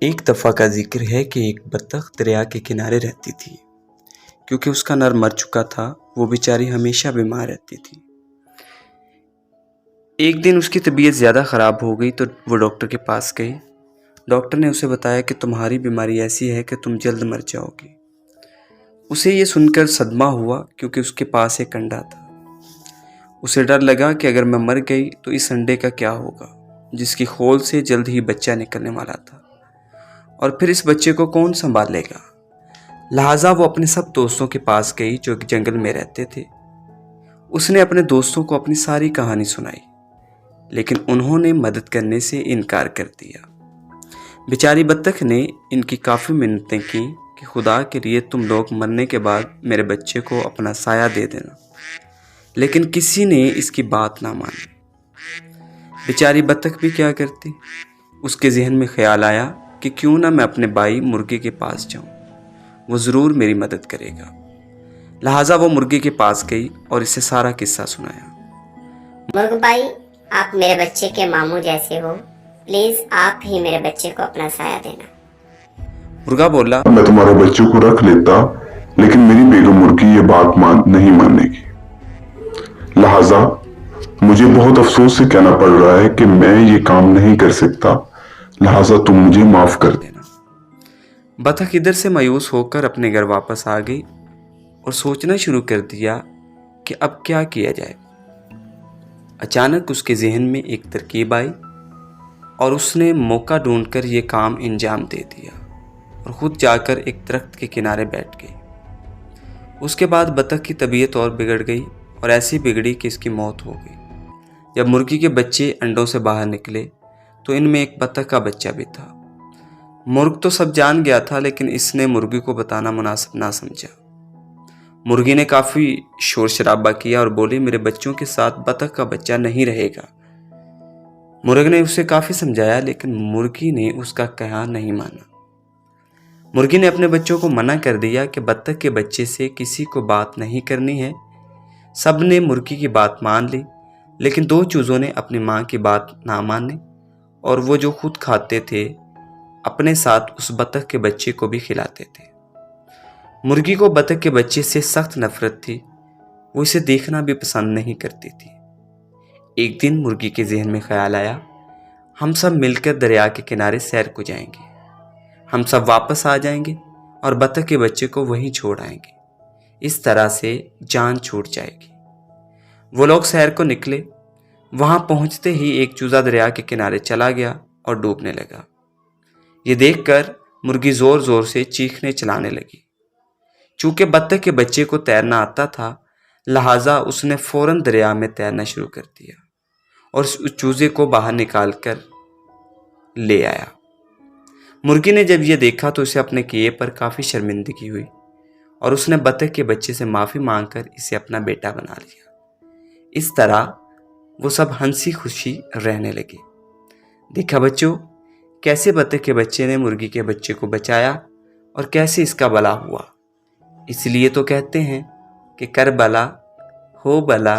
एक दफ़ा का जिक्र है कि एक बत्तख दरिया के किनारे रहती थी। क्योंकि उसका नर मर चुका था, वो बेचारी हमेशा बीमार रहती थी। एक दिन उसकी तबीयत ज़्यादा ख़राब हो गई तो वो डॉक्टर के पास गई। डॉक्टर ने उसे बताया कि तुम्हारी बीमारी ऐसी है कि तुम जल्द मर जाओगे। उसे ये सुनकर सदमा हुआ क्योंकि उसके पास एक अंडा था। उसे डर लगा कि अगर मैं मर गई तो इस अंडे का क्या होगा, जिसकी खोल से जल्द ही बच्चा निकलने वाला था, और फिर इस बच्चे को कौन संभालेगा। लिहाजा वो अपने सब दोस्तों के पास गई जो एक जंगल में रहते थे। उसने अपने दोस्तों को अपनी सारी कहानी सुनाई, लेकिन उन्होंने मदद करने से इनकार कर दिया। बेचारी बत्तख ने इनकी काफ़ी मिन्नतें की कि खुदा के लिए तुम लोग मरने के बाद मेरे बच्चे को अपना साया दे देना, लेकिन किसी ने इसकी बात ना मानी। बेचारी बत्तख भी क्या करती। उसके जहन में ख्याल आया कि क्यों ना मैं अपने भाई मुर्गे के पास जाऊं, वो ज़रूर मेरी मदद करेगा। लिहाजा वो मुर्गे के पास गई और इसे सारा किस्सा सुनाया। मुर्ग भाई, आप मेरे बच्चे के मामू जैसे हो, प्लीज आप ही मेरे बच्चे को अपना साया देना। मुर्गा बोला, मैं तुम्हारे बच्चे को रख लेता, लेकिन मेरी बेगम मुर्गी ये बात नहीं मानेगी। लिहाजा मुझे बहुत अफसोस से कहना पड़ रहा है कि मैं ये काम नहीं कर सकता, लिहाजा तुम मुझे माफ कर देना। बतख इधर से मायूस होकर अपने घर वापस आ गई और सोचना शुरू कर दिया कि अब क्या किया जाए। अचानक उसके जहन में एक तरकीब आई और उसने मौका ढूंढकर ये काम अंजाम दे दिया और खुद जाकर एक दरख्त के किनारे बैठ गई। उसके बाद बतख की तबीयत और बिगड़ गई और ऐसी बिगड़ी कि इसकी मौत हो गई। जब मुर्गी के बच्चे अंडों से बाहर निकले तो इनमें एक बतख का बच्चा भी था। मुर्ग तो सब जान गया था, लेकिन इसने मुर्गी को बताना मुनासिब ना समझा। मुर्गी ने काफ़ी शोर शराबा किया और बोली, मेरे बच्चों के साथ बतख का बच्चा नहीं रहेगा। मुर्ग ने उसे काफ़ी समझाया, लेकिन मुर्गी ने उसका कहना नहीं माना। मुर्गी ने अपने बच्चों को मना कर दिया कि बत्तख के बच्चे से किसी को बात नहीं करनी है। सब ने मुर्गी की बात मान ली, लेकिन दो चूज़ों ने अपनी माँ की बात ना मानी और वो जो खुद खाते थे अपने साथ उस बतख के बच्चे को भी खिलाते थे। मुर्गी को बतख के बच्चे से सख्त नफरत थी, वो इसे देखना भी पसंद नहीं करती थी। एक दिन मुर्गी के जहन में ख्याल आया, हम सब मिलकर दरिया के किनारे सैर को जाएंगे। हम सब वापस आ जाएंगे और बतख के बच्चे को वहीं छोड़ आएंगे। इस तरह से जान छूट जाएगी। वो लोग सैर को निकले। वहां पहुंचते ही एक चूजा दरिया के किनारे चला गया और डूबने लगा। ये देखकर मुर्गी जोर जोर से चीखने चिल्लाने लगी। चूंकि बत्तख के बच्चे को तैरना आता था, लिहाजा उसने फौरन दरिया में तैरना शुरू कर दिया और उस चूजे को बाहर निकाल कर ले आया। मुर्गी ने जब यह देखा तो उसे अपने किए पर काफ़ी शर्मिंदगी हुई और उसने बतख के बच्चे से माफ़ी मांगकर इसे अपना बेटा बना लिया। इस तरह वो सब हंसी खुशी रहने लगे। देखा बच्चों, कैसे बतख के बच्चे ने मुर्गी के बच्चे को बचाया और कैसे इसका भला हुआ। इसलिए तो कहते हैं कि कर भला हो भला